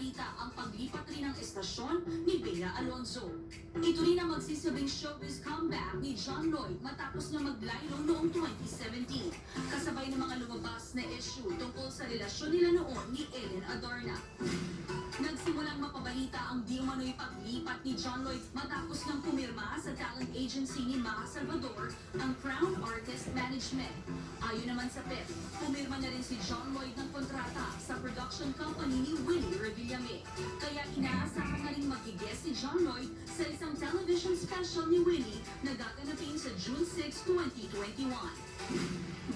nababalita ang paglipat rin ng estasyon ni Bea Alonzo. Ito rin ang magsisabing showbiz comeback ni John Lloyd matapos na maglaylo noong 2017. Kasabay ng mga lumabas na issue tungkol sa relasyon nila noon ni Ellen Adarna. Nagsimulang mapabalita ang di umano'y paglipat ni John Lloyd matapos ng pumirma sa talent agency ni Maha Salvador ang Crown Artist Management. Ayon naman sa PIP, pumirma na rin si John Lloyd ng kontrata sa production company ni Willie Revillame. Kaya inaasahan na rin mag-guest si John Lloyd sa isang television special ni Willie na gaganapin sa June 6, 2021.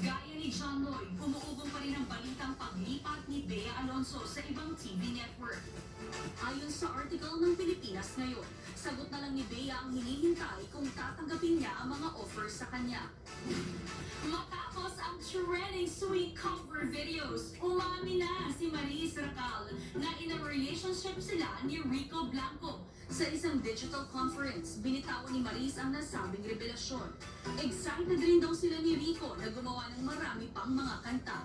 Gaya ni John Lloyd, umuugong pa rin ang balitang paglipat ni Bea Alonzo sa ibang TV network. Ayon sa article ng Pilipinas Ngayon, sagot na lang ni Bea ang hinihintay kung tatanggapin niya ang mga offers sa kanya. Matapos ang trending sweet cover videos, umamin na si Maris Racal na in a relationship sila ni Rico Blanco. Sa isang digital conference, binitawan ni Maris ang nasabing revelasyon. Excited rin daw sila ni Rico na gumawa ng marami pang mga kanta.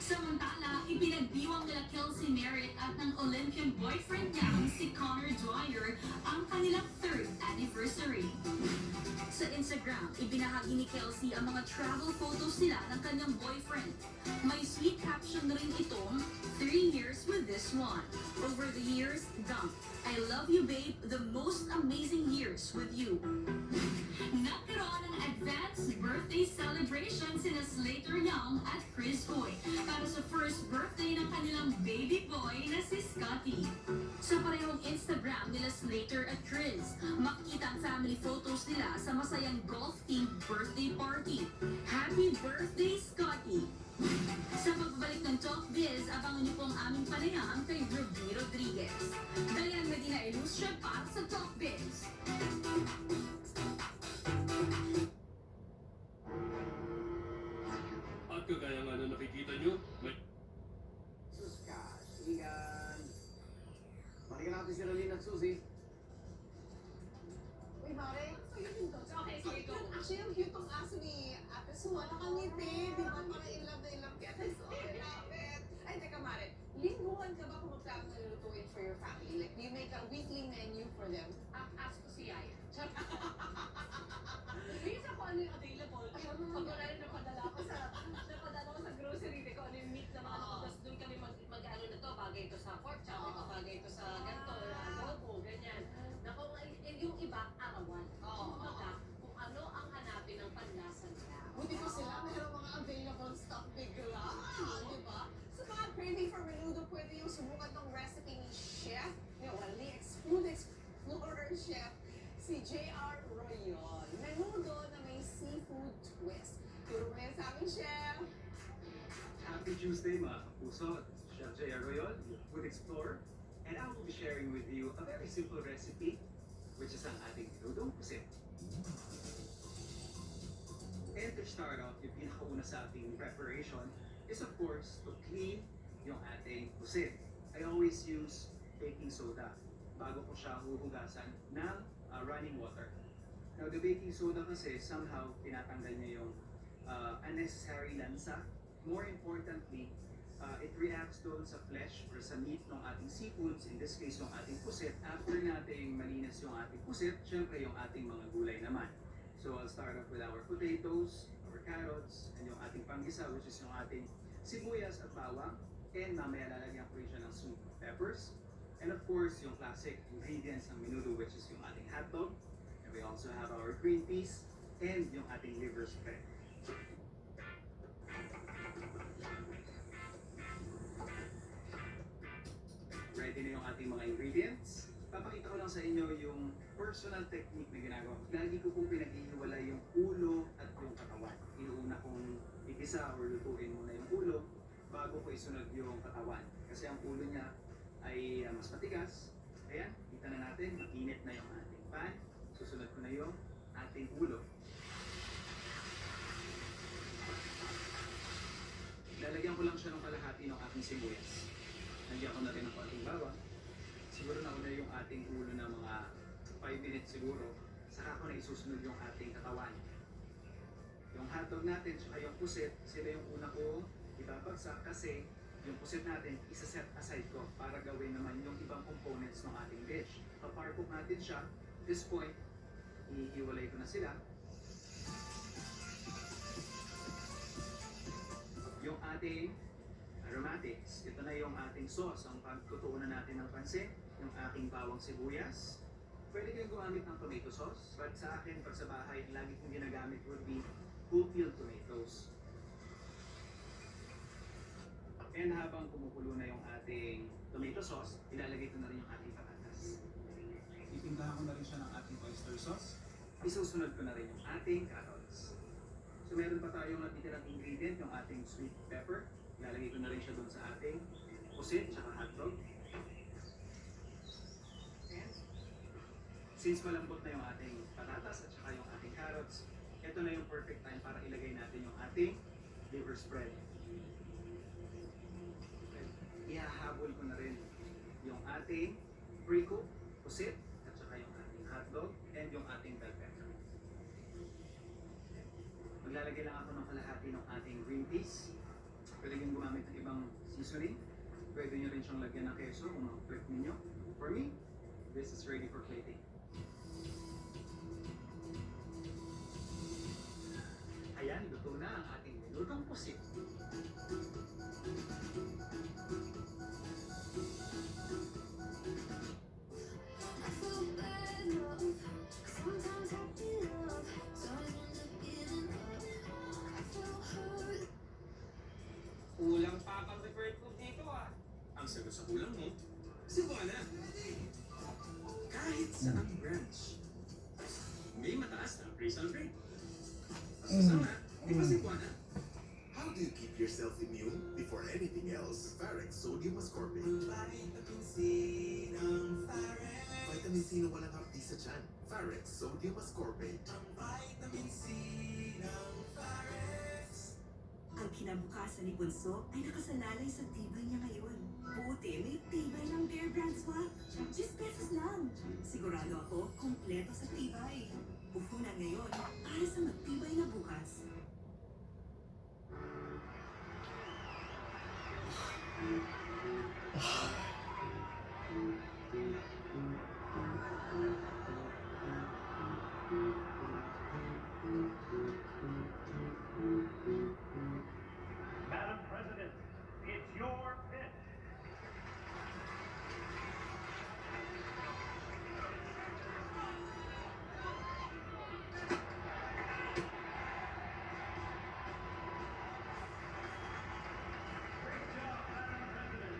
Samantala, ipinagdiwang nila Kelsey Merritt at ng Olympian boyfriend niyang si Connor Dwyer ang kanilang 3rd anniversary. Sa Instagram, ibinahagi ni Kelsey ang mga travel photos nila ng kanyang boyfriend. May sweet caption na rin itong, 3 years with this one. Over the years, dump. I love you babe, the most amazing years with you. Nagkaroon ng advanced birthday celebration sina Slater Young at Chris Hoy para sa first birthday ng kanilang baby boy na si Scotty. Sa parehong Instagram nila Slater at Chris, makikita ang family photos nila sa masayang golf-themed birthday party. Happy birthday, Scotty! Sa pagbabalik ng Talk Biz, abangan niyo po ang aming panayam kay Ruby Rodriguez. Dayan Medina Ilustra para sa Talk Biz. At kagaya nga na nakikita nyo, may Sus ka, Igan. Balikan natin si Rolene at Suzy. Uy, Mare, sa'yo din to. Okay, sige, go. Actually, ang cute tong aso ni Ate Su. Nakangiti. Di ba? Parang in love kay Ate Su. I love it. Ay, teka, Mare. Lingguhan ka ba kung magkano nalulutuin for your family? Like, do you make a weekly menu for them? Ask ko si Yaya. Minsan ko ano yung available. Pag wala rin napadala ko sa grocery, ko ano yung meat na mga tapos doon kami mag-ano na to, bagay ito sa pork chop, ito bagay ito sa ganito, adobo, ganyan. Naku, yung iba, arawan. Kumbaga, kung ano ang hanapin ng panlasa nila. Buti pa sila, mayroong mga available stock bigla. Di ba? Sa mga craving for menudo, pwede yung subukan ng recipe ni Chef, ni food explorer chef, si J.R. Royol. Menudo na may seafood twist. Turo mo yan sa amin, Chef. Happy Tuesday mga kapuso. Chef J.R. Royol, Food Explorer. And I will be sharing with you a very simple recipe, which is ang ating tinudong pusit. And to start off, yung pinakauna sa ating preparation is of course to clean yung ating pusit. I always use baking soda bago ko siya huhugasan ng running water. Now, the baking soda kasi somehow tinatanggal niya yung unnecessary lansa. More importantly, it reacts doon sa flesh or sa meat ng ating seafoods, in this case yung ating pusit. After nating malinis yung ating pusit, syempre yung ating mga gulay naman. So I'll start off with our potatoes, our carrots, and yung ating panggisa, which is yung ating sibuyas at bawang. And mamaya lalagyan ko rin siya ng sweet peppers. And of course, yung classic ingredients ng menudo, which is yung ating hotdog. And we also have our green peas and yung ating liver spread. Ready na yung ating mga ingredients. Papakita ko lang sa inyo yung personal technique na ginagawa ko. Lagi ko pong pinag-ihiwalay yung ulo at yung katawan. Inuuna kong igisa or lutuin muna yung ulo bago ko isunod yung katawan. Kasi ang ulo niya ay mas matigas. Ayan, kita na natin, mainit na yung ating pan. Susunod ko na yung ating ulo. Lalagyan ko lang siya ng kalahati ng ating sibuyas. Lagyan ko na rin ng konting bawang. Siguro na una yung ating ulo na mga 5 minutes siguro. Saka ko na isusunod yung ating katawan. Yung hotdog natin, saka yung pusit, sila yung una ko ibabagsak kasi yung pusit natin, isa-set aside ko para gawin naman yung ibang components ng ating dish. Paparcook natin siya. At this point, ihiwalay ko na sila. Yung ating aromatics. Ito na yung ating sauce. Ang pagtutuunan natin ng pansin, yung aking bawang sibuyas. Pwede kayong gumamit ng tomato sauce. But sa akin, pag sa bahay, lagi kong ginagamit would be whole peeled tomatoes. And habang kumukulo na yung ating tomato sauce, ilalagay ko na rin yung ating patatas. Itimplahan ko na rin siya ng ating oyster sauce. Isusunod ko na rin yung ating carrots. So meron pa tayong natitirang ingredient, yung ating sweet pepper. Ilalagay ko na rin siya doon sa ating pusit, tsaka hotdog. And since malambot na yung ating patatas at saka yung ating carrots, ito na yung perfect time para ilagay natin yung ating liver spread. Ihahabol ko na rin yung ating pre-cook, pusit, at saka yung ating hotdog, and yung ating bell pepper. Maglalagay lang ako ng kalahati ng ating green peas. Pwede nyo gumamit ng ibang seasoning. Pwede nyo rin siyang lagyan ng keso kung mag-prep ninyo. For me, this is ready for plating. Ayan, luto na ang ating nilutong pusit. Kulang pa pang preferred food dito ah. Ang sagot sa kulang mo, Cebuana. Kahit sa ang branch, may mataas na appraisal rate. Masasama, di ba Cebuana? How do you keep yourself immune before anything else? Farex Sodium Ascorbate. Vitamin C na walang hapdi sa tiyan. Farex Sodium Ascorbate. Ang kinabukasan ni Bunso ay nakasalalay sa tibay niya ngayon. Buti may tibay ng Bear Brand Swap. 10 pesos lang. Sigurado ako, kompleto sa tibay. Puhunan ngayon para sa magtibay na bukas. Madam President, it's your pitch. Great job, Madam President.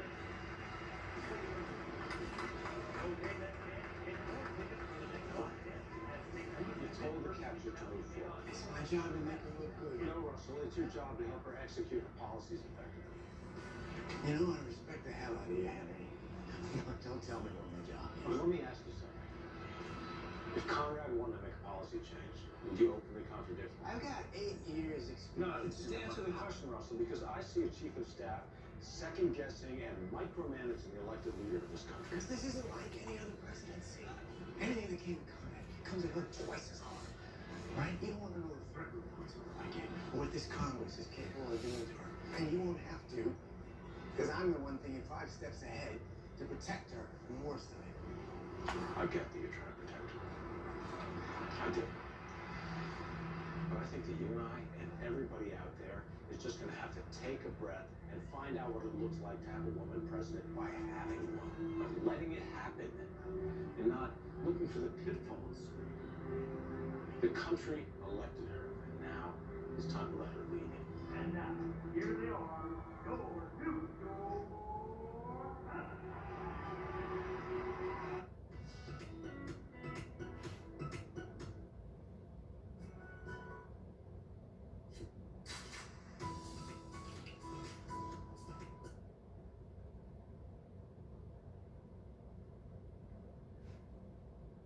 Okay, that's it. It's your ticket for the next one. You told the capture to move forward. It's my job to make her look good. No, Russell, it's your job to help her execute her policies effectively. You know, I respect the hell out of you, Henry. Don't tell me what my job But let me ask you something. If Conrad wanted to make a policy change, would you openly contradict him? I've got 8 years experience. No, just answer the question, Russell, because I see a chief of staff second-guessing and micromanaging the elected leader of this country. Because this isn't like any other presidency. Anything that came to Conrad comes at her twice as hard. Right? You don't want to know the threat reports like it, or what this Congress is capable of doing to her. And you won't have to, because I'm the one thinking 5 steps ahead to protect her from the worst of it. I get that you're trying to protect her. I do. But I think that you and I and everybody out there is just going to have to take a breath and find out what it looks like to have a woman president by having one, but letting it happen and not looking for the pitfalls. The country elected her, and now it's time to let her lead it. And now, here they are, your New York.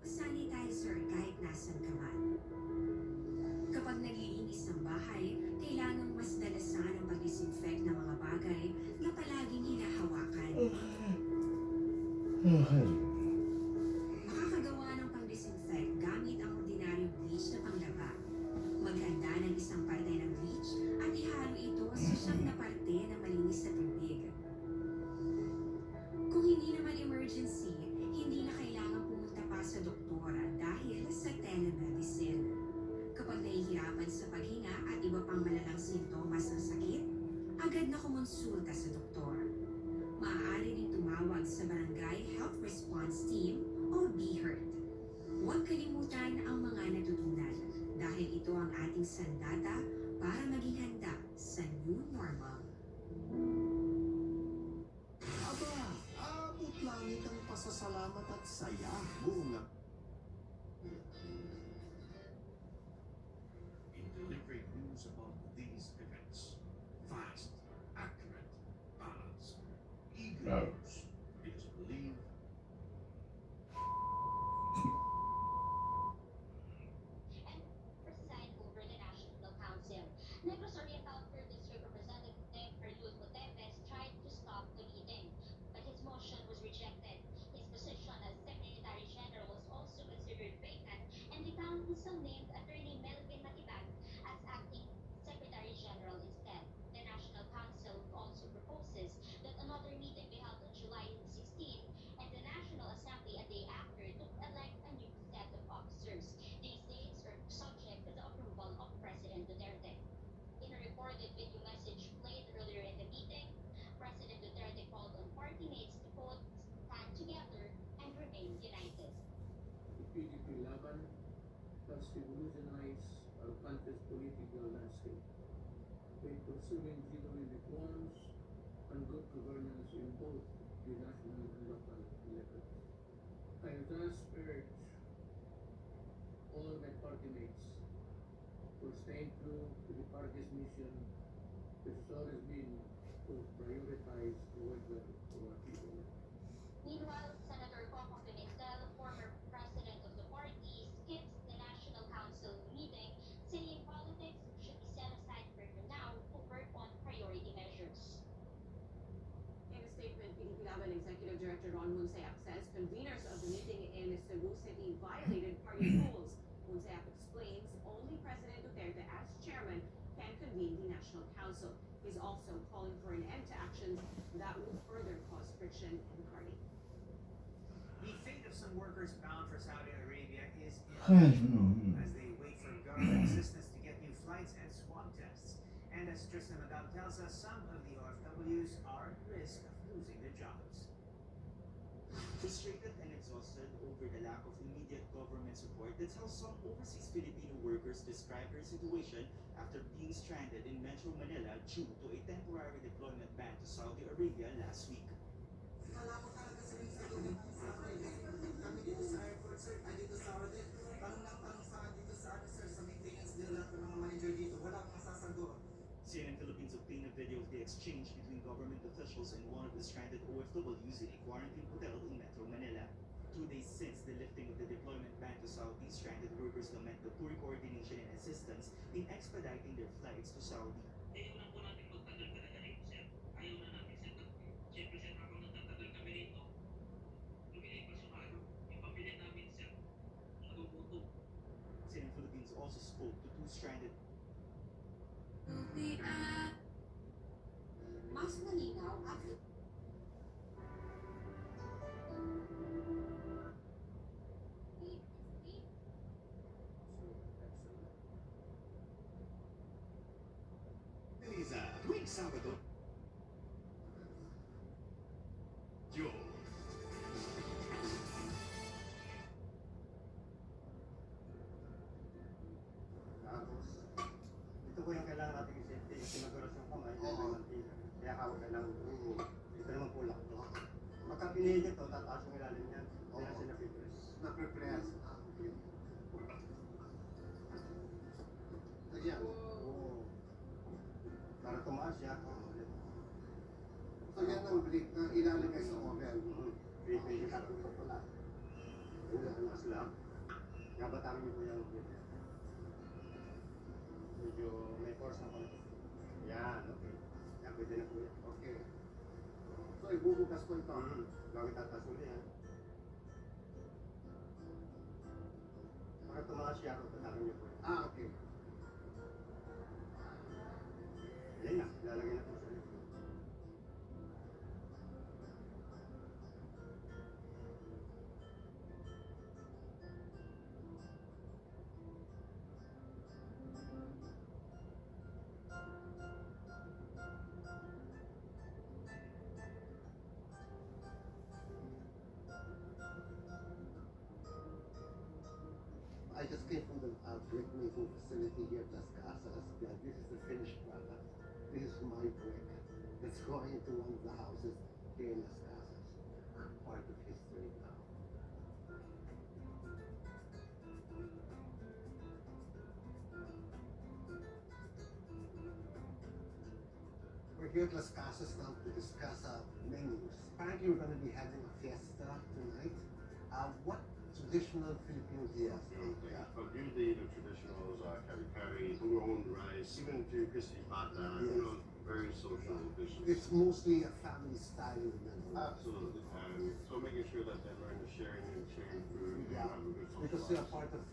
Sanitizer kahit nasan ka man. Kapag naglilinis ng bahay, kailangang mas dalasan ang pag-disinfect ng mga bagay na palaging hinahawakan. Makakagawa ng pang-disinfect gamit ang ordinaryong bleach na panglaba. Maghanda ng isang parte ng bleach at ihalo ito sa siyam na parte ng malinis na tubig. pasasalamat at saya buong na in delivering news about these events. Fast, accurate, balanced, eager news. Because believe preside over the National Council. Negros Oriental 3rd District Representative Ferlud Motepes tried to stop the meeting, but his motion was rejected. His position as Secretary General was also considered vacant, and the council named Attorney Melvin Matibag as acting Secretary General instead. The National Council also proposes that another meeting be held on July 16, and the National Assembly a day after to elect a new set of officers. These dates are subject to the approval of President Duterte. In a recorded video message played earlier in the meeting, President Duterte called on party mates to quote, stand together and remain united. The PDP Laban has revolutionized our country's political landscape by pursuing genuine reforms and good governance in both the national and local levels. I thus urge all my party mates to stay true to the party's mission, which has always been to prioritize the welfare of our people. Meanwhile, Senator Coco Pimentel, former president of the party, skipped the National Council meeting, saying politics should be set aside for now to work on priority measures. In a statement, PDP Laban Executive Director Ron Munsayak says conveners of the meeting in Cebu City violated party rules. Munsayak explains only President Duterte as chairman can convene the National Council. He's also calling for an end to actions that would further cause friction in the party. The fate of some workers bound for Saudi Arabia is Ay, in as they wait for government assistance to get new flights and swab tests. And as Tristan Madam tells us, some of the OFWs are at risk of losing their jobs. Frustrated and exhausted over the lack of immediate government support, that's how some overseas Filipino workers describe their situation after being stranded in Metro Manila due to a temporary deployment ban to Saudi Arabia last week. Wala ko talaga sa kami dito sa airport, sir. Ay, dito sa audit. Tanong sa dito sa sir, sa maintenance nila ng mga manager dito. Wala akong masasagot. CNN Philippines obtained a video of the exchange between government officials and one of the stranded OFWs in a quarantine hotel in Metro Manila. 2 days since the lifting of the deployment ban to Saudi, stranded workers lament the poor coordination and assistance in expediting their flights to Saudi. Ayaw na po natin magtagal talaga rito, sir. Ayaw na natin, sir. Siyempre, sir, habang nagtatagal kami rito, lumilipas yung araw. Yung pamilya namin, sir, nagugutom. CNN Philippines also spoke to two stranded Mas malinaw at Eliza, tuwing Sabado. Yo. Tapos, ito po yung kailangan natin isipin. Yung sinaguras yung kamay, kaya hawag ka lang. Ito naman po lang. Pagka pinili ito, tataas yung ilalim niyan. Kaya siya napipress. Napipress. Ayan. Oo. Para tumaas siya. So yan ang break na ilalagay sa oven. Pinili ka lang ito pala. Tumaas lang. Gabatangin niyo po yung break. Medyo may force na konti. Yan, okay. Yan, pwede na po yan. Okay. So, ibubukas ko ito. Bago tataas ulit yan. Para tumaas siya, patatangin niyo po yan. Okay. Yan na, lalagay na po sa lito. I just came from the brick making facility here at Las Casas. Yeah, this is the finished product. This is my brick that's going into one of the houses here in Las Casas. Part of history. here at Las Casas now to discuss menus. Apparently, we're going to be having a fiesta tonight. What traditional Filipino dishes? Yeah. But usually the traditionals, kari-kari, turon, rice, even to crispy pata, Yes. very social dishes. It's mostly a family style in the Netherlands. Absolutely. And so making sure that everyone is sharing food and Yeah. have a good social Because life. part of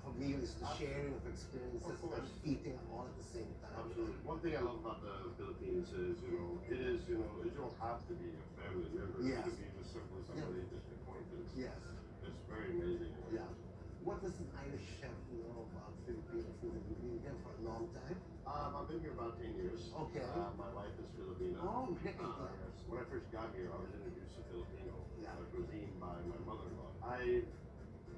a meal is the sharing of experiences Of course. and eating all at the same time. Absolutely. One thing I love about the Philippines is, you don't have to be a family member. Yes. You can be just simply somebody, just acquaintance. Yes. It's very amazing. Yeah. What does an Irish chef know about Filipino food? Have you been here for a long time? I've been here about 10 years. Okay. My wife is Filipino. Oh, great. Yes. When I first got here, I was introduced to Filipino cuisine by my mother-in-law. I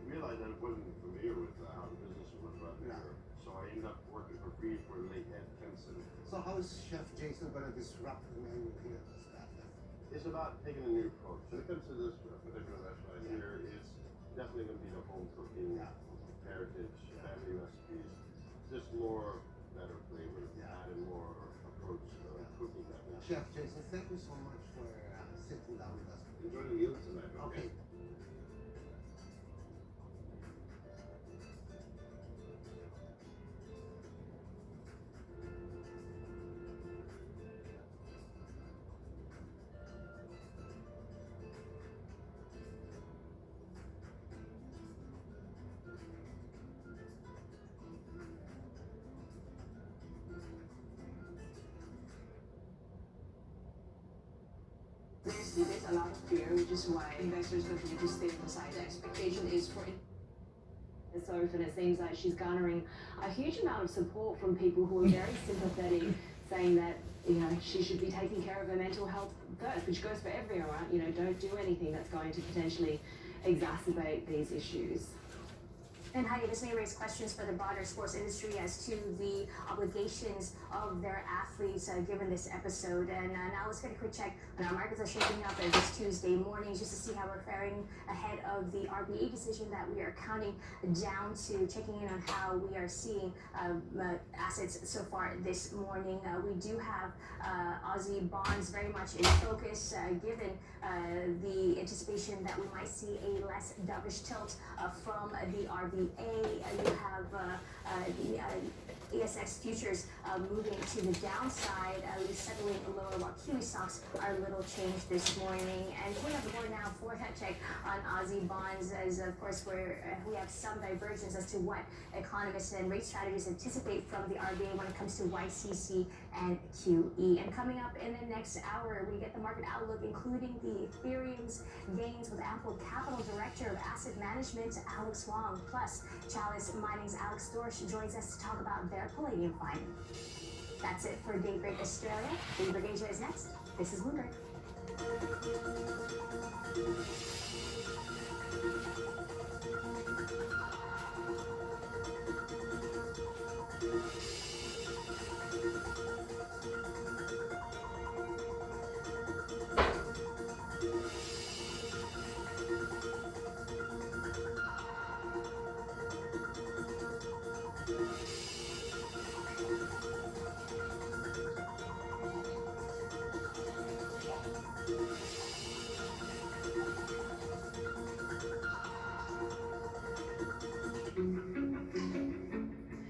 realized that I wasn't familiar with how the business was run here. So I ended up working for free for late Ed Kempson. So how is Chef Jason going to disrupt the menu here at Las Casas? It's about taking a new approach. When it comes to this particular restaurant here, it's definitely going to be the home cooking, heritage, family recipes. Just more better flavor, adding more approach to cooking that way. Chef Jason, thank you so much for sitting down with us. Enjoy the meal tonight. Okay. There's a lot of fear, which is why investors continue to stay on the side. The expectation is for it's over, and it seems like she's garnering a huge amount of support from people who are very sympathetic, saying that she should be taking care of her mental health first, which goes for everyone. Don't do anything that's going to potentially exacerbate these issues. And Heidi, this may raise questions for the broader sports industry as to the obligations of their athletes given this episode. And now let's get a quick check on our markets are shaping up this Tuesday morning just to see how we're faring ahead of the RBA decision that we are counting down to, checking in on how we are seeing assets so far this morning. We do have Aussie bonds very much in focus given the anticipation that we might see a less dovish tilt from the RBA. You have the ASX futures moving to the downside, settling lower, while Kiwi stocks are little changed this morning. And we have more now for that check on Aussie bonds, as of course we have some divergence as to what economists and rate strategists anticipate from the RBA when it comes to YCC and QE. And coming up in the next hour, we get the market outlook, including the Ethereum's gains with Ample Capital Director of Asset Management, Alex Wong, plus Chalice Mining's Alex Dorsch joins us to talk about their palladium find. That's it for Daybreak Australia. Daybreak Asia is next. This is Bloomberg.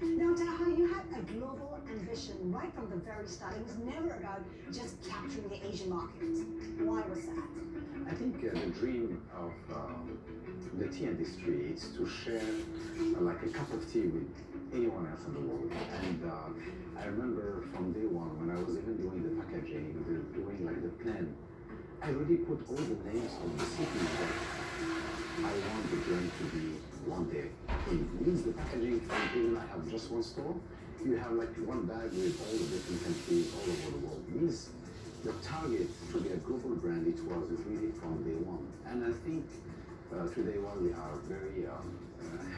Now, Taha, you had a global ambition right from the very start. It was never about just capturing the Asian market. Why was that? I think the dream of the tea industry is to share like a cup of tea with anyone else in the world. And I remember from day one when I was even doing the packaging, doing like the plan, I already put all the names of the cities that I want the journey to be one day. It means the packaging, even I have just one store, you have like one bag with all the different countries all over the world. It means the target to be a global brand, it was really from day one. And I think today one we are very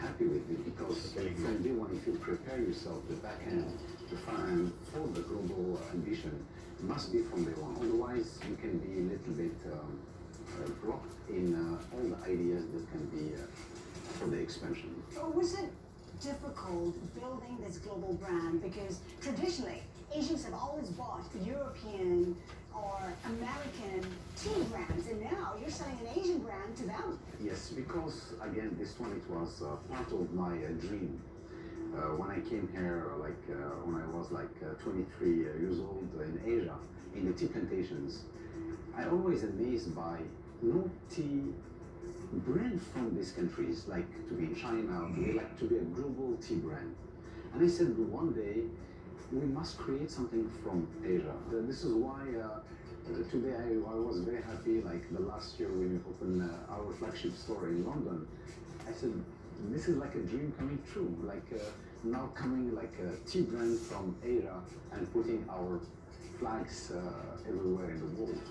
happy with it because from day one, if you prepare yourself, the back end to find for the global ambition, it must be from day one. Otherwise, you can be a little bit blocked in all the ideas that can be for the expansion. Or was it difficult building this global brand? Because traditionally, Asians have always bought European or American tea brands, and now you're selling an Asian brand to them. Yes, because again, this one, it was part of my dream. When I came here, when I was 23 years old in Asia, in the tea plantations, I always amazed by no tea brand from these countries, like to be in China, to be a global tea brand. And I said one day, we must create something from Asia. This is why today I was very happy, like the last year when we opened our flagship store in London. I said, this is like a dream coming true, now coming like a tea brand from Asia and putting our flags everywhere in the world.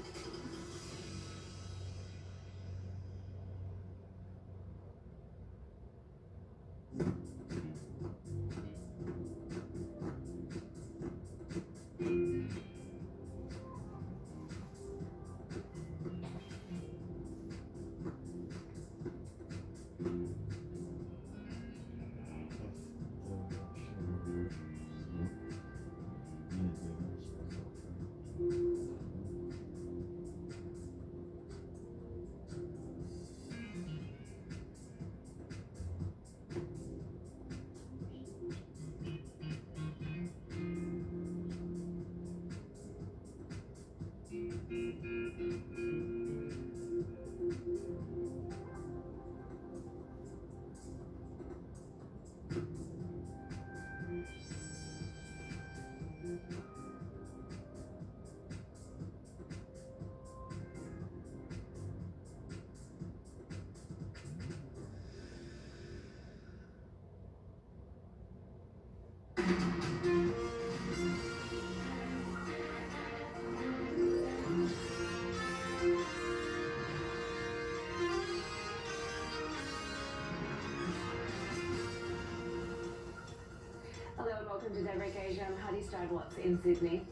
Hello and welcome to Daybreak Asia. I'm Hadi Stradwatts in Sydney.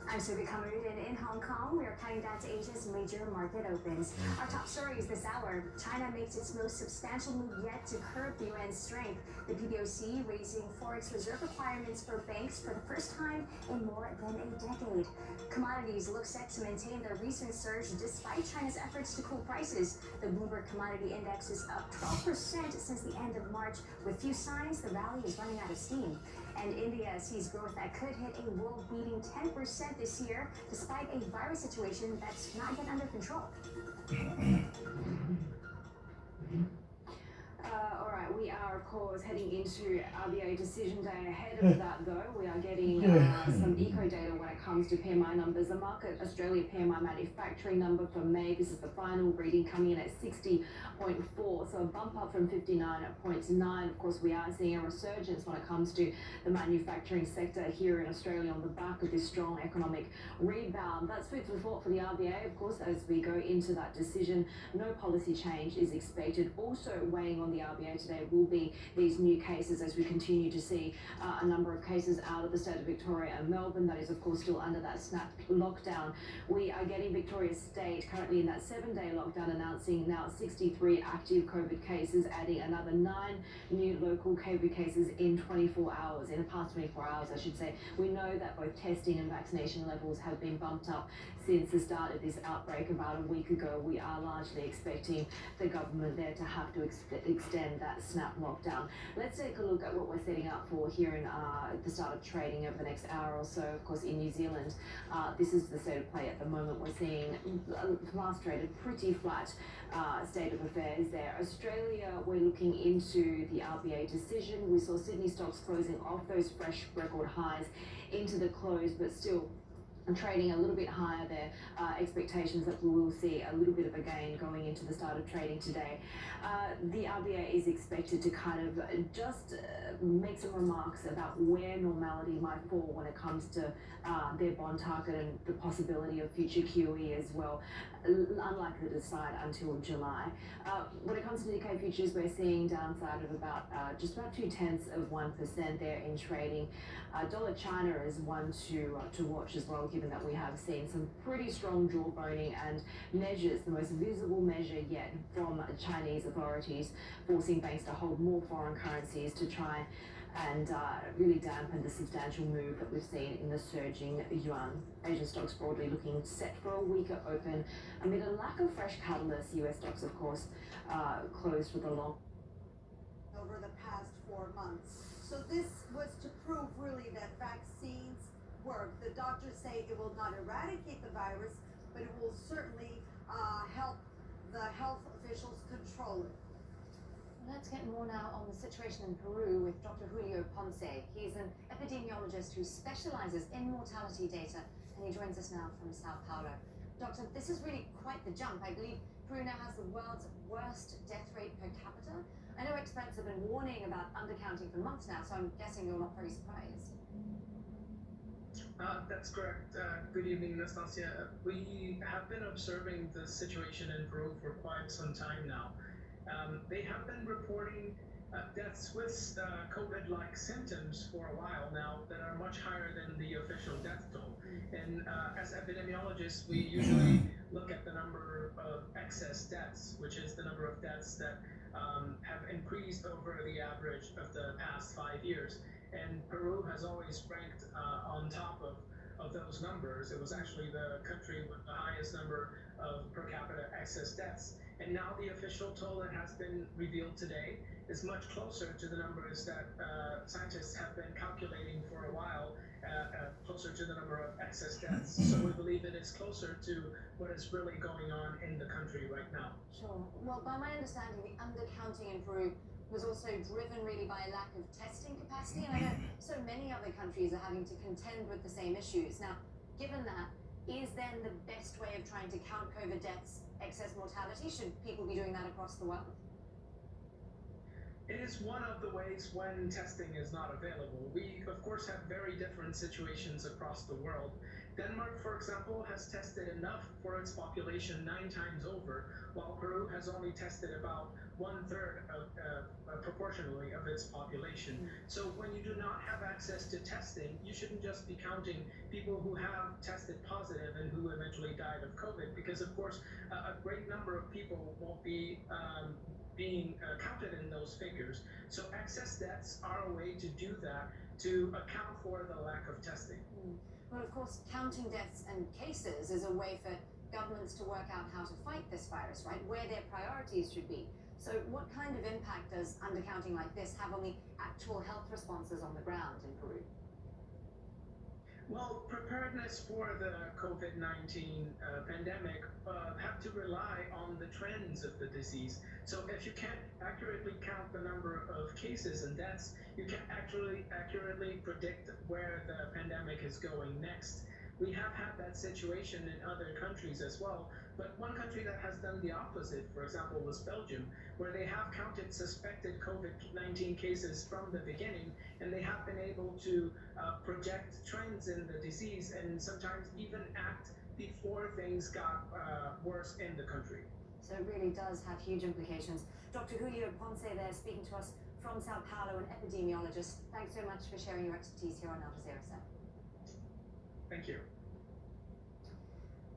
I'm Sophie Kamarudin in Hong Kong. We are counting down to Asia's major market opens. Our top stories this hour: China makes its most substantial move yet to curb the yuan's strength. The PBOC raising forex reserve requirements for banks for the first time in more than a decade. Commodities look set to maintain their recent surge despite China's efforts to cool prices. The Bloomberg Commodity Index is up 12% since the end of March, with few signs the rally is running out of steam. And India sees growth that could hit a world-beating 10% this year, despite a virus situation that's not yet under control. All right, we are, of course, heading into RBA decision day. Ahead of that, though, we are getting some eco data when it comes to PMI numbers. The Market Australia PMI manufacturing number for May, this is the final reading, coming in at 60.4, so a bump up from 59.9. Of course, we are seeing a resurgence when it comes to the manufacturing sector here in Australia on the back of this strong economic rebound. That's food for thought for the RBA, of course, as we go into that decision. No policy change is expected. Also weighing on the RBA today will be these new cases, as we continue to see a number of cases out of the state of Victoria and Melbourne. That is, of course, still under that snap lockdown. We are getting Victoria State currently in that 7-day lockdown, announcing now 63 active COVID cases, adding another 9 new local COVID cases in 24 hours, in the past 24 hours, I should say. We know that both testing and vaccination levels have been bumped up since the start of this outbreak about a week ago. We are largely expecting the government there to have to extend that snap lockdown. Let's take a look at what we're setting up for here in the start of trading over the next hour or so. Of course, in New Zealand, this is the state of play at the moment. We're seeing last traded pretty flat state of affairs there. Australia, we're looking into the RBA decision. We saw Sydney stocks closing off those fresh record highs into the close, but still trading a little bit higher there. Expectations that we will see a little bit of a gain going into the start of trading today. The RBA is expected to kind of just make some remarks about where normality might fall when it comes to their bond target and the possibility of future QE as well. Unlikely to decide until July. When it comes to Nikkei futures, we're seeing downside of about just about 0.2% there in trading. Dollar China is one to watch as well, given that we have seen some pretty strong jawboning and measures, the most visible measure yet from Chinese authorities, forcing banks to hold more foreign currencies to try and really dampened the substantial move that we've seen in the surging yuan. Asian stocks broadly looking set for a weaker open amid a lack of fresh catalysts. US stocks, of course, closed with a long. Over the past 4 months. So this was to prove really that vaccines work. The doctors say it will not eradicate the virus, but it will certainly help the health officials control it. Let's get more now on the situation in Peru with Dr. Julio Ponce. He's an epidemiologist who specializes in mortality data, and he joins us now from Sao Paulo. Doctor, this is really quite the jump. I believe Peru now has the world's worst death rate per capita. I know experts have been warning about undercounting for months now, so I'm guessing you're not very surprised. That's correct. Good evening, Nastasia. We have been observing the situation in Peru for quite some time now. They have been reporting deaths with COVID-like symptoms for a while now that are much higher than the official death toll. And as epidemiologists, we usually look at the number of excess deaths, which is the number of deaths that have increased over the average of the past 5 years. And Peru has always ranked on top of those numbers. It was actually the country with the highest number of per capita excess deaths. And now the official toll that has been revealed today is much closer to the numbers that scientists have been calculating for a while, closer to the number of excess deaths. So we believe it is closer to what is really going on in the country right now. Sure. Well, by my understanding, the undercounting in Peru was also driven really by a lack of testing capacity, and I know so many other countries are having to contend with the same issues. Now, given that, is then the best way of trying to count COVID deaths excess mortality? Should people be doing that across the world? It is one of the ways when testing is not available. We, of course, have very different situations across the world. Denmark, for example, has tested enough for its population 9 times over, while Peru has only tested about 1/3 proportionally of its population. So when you do not have access to testing, you shouldn't just be counting people who have tested positive and who eventually died of COVID, because of course a great number of people won't be being counted in those figures. So excess deaths are a way to do that, to account for the lack of testing. Well, of course, counting deaths and cases is a way for governments to work out how to fight this virus, right? Where their priorities should be. So what kind of impact does undercounting like this have on the actual health responses on the ground in Peru? Well, preparedness for the COVID-19 pandemic have to rely on the trends of the disease. So if you can't accurately count the number of cases and deaths, you can't accurately predict where the pandemic is going next. We have had that situation in other countries as well, but one country that has done the opposite, for example, was Belgium, where they have counted suspected COVID-19 cases from the beginning, and they have been able to project trends in the disease and sometimes even act before things got worse in the country. So it really does have huge implications. Dr. Julio Ponce there speaking to us from Sao Paulo, an epidemiologist. Thanks so much for sharing your expertise here on Al Jazeera, sir. Thank you.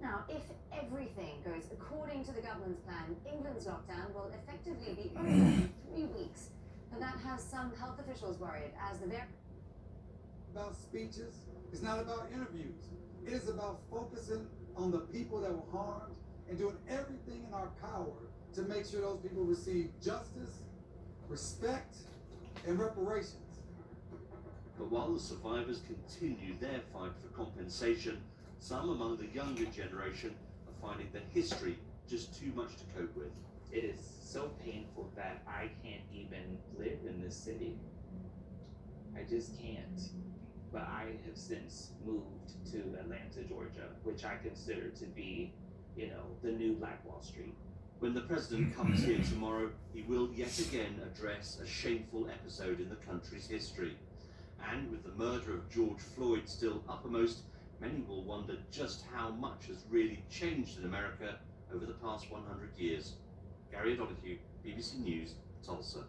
Now, if everything goes according to the government's plan, England's lockdown will effectively be over in 3 weeks. But that has some health officials worried as the about speeches. It's not about interviews. It is about focusing on the people that were harmed and doing everything in our power to make sure those people receive justice, respect, and reparations. But while the survivors continue their fight for compensation, some among the younger generation are finding the history just too much to cope with. It is so painful that I can't even live in this city. I just can't. But I have since moved to Atlanta, Georgia, which I consider to be, the new Black Wall Street. When the president comes here tomorrow, he will yet again address a shameful episode in the country's history. And with the murder of George Floyd still uppermost, many will wonder just how much has really changed in America over the past 100 years. Gary O'Donoghue, BBC News, Tulsa.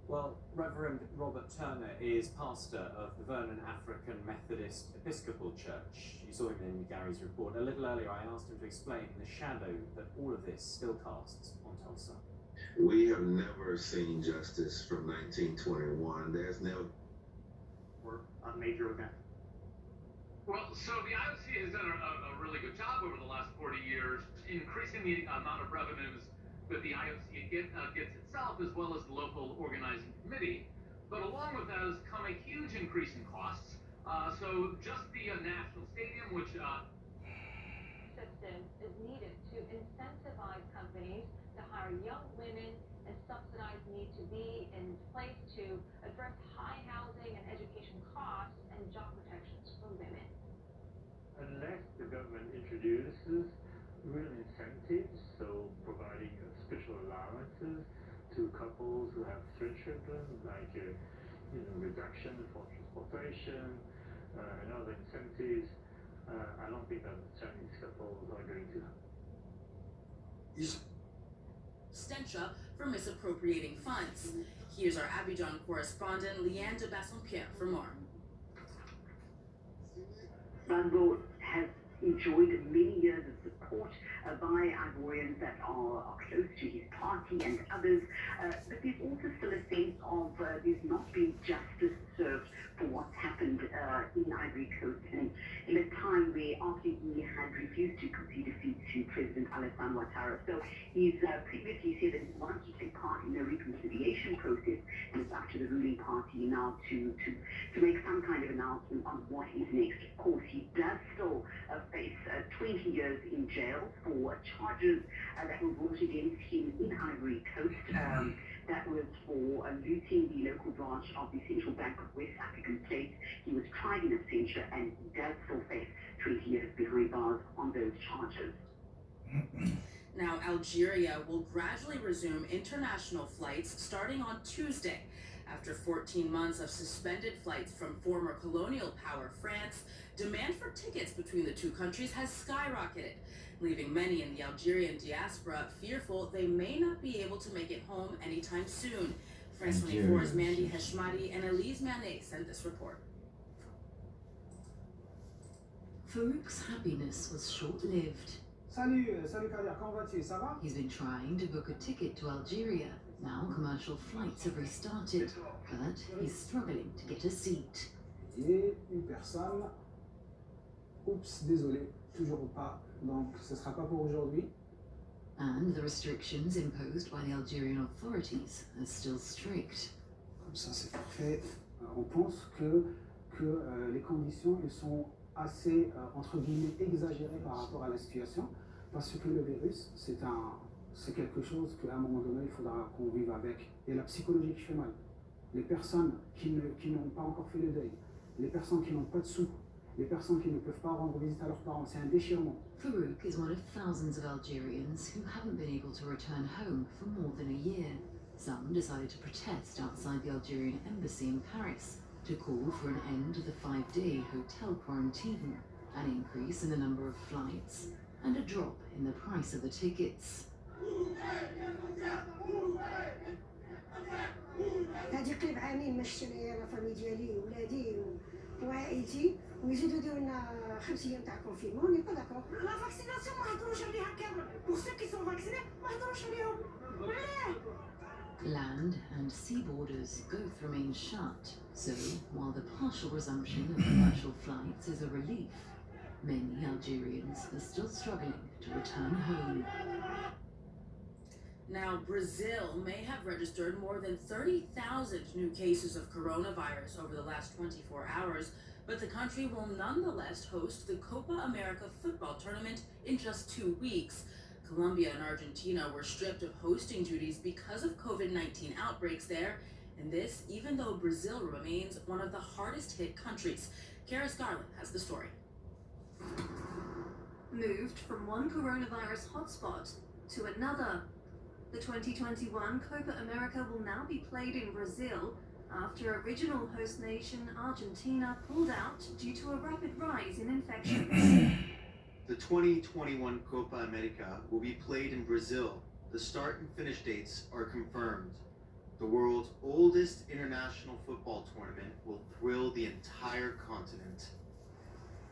Well, Reverend Robert Turner is pastor of the Vernon African Methodist Episcopal Church. You saw him in Gary's report. A little earlier, I asked him to explain the shadow that all of this still casts on Tulsa. We have never seen justice from 1921. There's never a major event. Well, so the IOC has done a really good job over the last 40 years, increasing the amount of revenues that the IOC gets itself, as well as the local organizing committee. But along with that has come a huge increase in costs. So just the national stadium, which System is needed to incentivize companies to hire young women, and subsidies need to be in place to address high housing and education costs and job protections for women. Unless the government introduces real incentives, so providing special allowances to couples who have 3 children, like reduction for transportation and other incentives, I don't think that Chinese couples are going to. Stencha for misappropriating funds. Here's our Abidjan correspondent Leanne de Bassompierre for more. Gbagbo has enjoyed many years of support by Ivorians that are close to his party and others, but there's also still a sense of there's not been justice served for what's happened in Ivory Coast, and in a time where after he had refused to concede defeat to President Alassane Ouattara. So he's previously said that he wants to take part in a reconciliation process, and it's up to the ruling party now to make some kind of announcement on what is next. Of course, he does still face 20 years in jail for charges that were brought against him in Ivory Coast. That was for looting the local branch of the Central Bank of West African States. He was tried in absentia and does still face 20 years behind bars on those charges. Now, Algeria will gradually resume international flights starting on Tuesday. After 14 months of suspended flights from former colonial power France, demand for tickets between the two countries has skyrocketed, leaving many in the Algerian diaspora fearful they may not be able to make it home anytime soon. France 24's Mandy Heshmati and Elise Manet sent this report. Farouk's happiness was short-lived. Salut Kader, comment vas-tu? Ça va? He's been trying to book a ticket to Algeria. Now commercial flights have restarted, but he's struggling to get a seat. Et une personne. Oups, désolé, toujours pas. Donc, ce sera pas pour aujourd'hui. And the restrictions imposed by the Algerian authorities are still strict. Comme ça, c'est parfait. On pense que les conditions elles sont assez, entre guillemets, exagérées par rapport à la situation, parce que le virus, c'est quelque chose qu'à un moment donné, il faudra qu'on vive avec. Et la psychologie qui fait mal. Les personnes qui n'ont pas encore fait le deuil, les personnes qui n'ont pas de sous, les personnes qui ne peuvent pas rendre visite à leurs parents, c'est un déchirement. Farouk is one of thousands of Algerians who haven't been able to return home for more than a year. Some decided to protest outside the Algerian embassy in Paris to call for an end to the 5-day hotel quarantine, an increase in the number of flights, and a drop in the price of the tickets. هادي قريب عامين ما شفتش انايا لا فامي ديالي ولادي وعائلتي ويزيدوا يديروا لنا 5 ايام تاع كونفينمون ني با داكور لا فاكسيناسيون ما هضروش عليها كامل بور سو كي سون فاكسيني ما هضروش عليهم Land and sea borders both remain shut, so while the partial resumption of commercial flights is a relief, many Algerians are still struggling to return home. Now, Brazil may have registered more than 30,000 new cases of coronavirus over the last 24 hours, but the country will nonetheless host the Copa America football tournament in just 2 weeks. Colombia and Argentina were stripped of hosting duties because of COVID-19 outbreaks there, and this even though Brazil remains one of the hardest hit countries. Kara Scarlett has the story. Moved from one coronavirus hotspot to another. The 2021 Copa America will now be played in Brazil after original host nation Argentina pulled out due to a rapid rise in infections. The 2021 Copa America will be played in Brazil. The start and finish dates are confirmed. The world's oldest international football tournament will thrill the entire continent.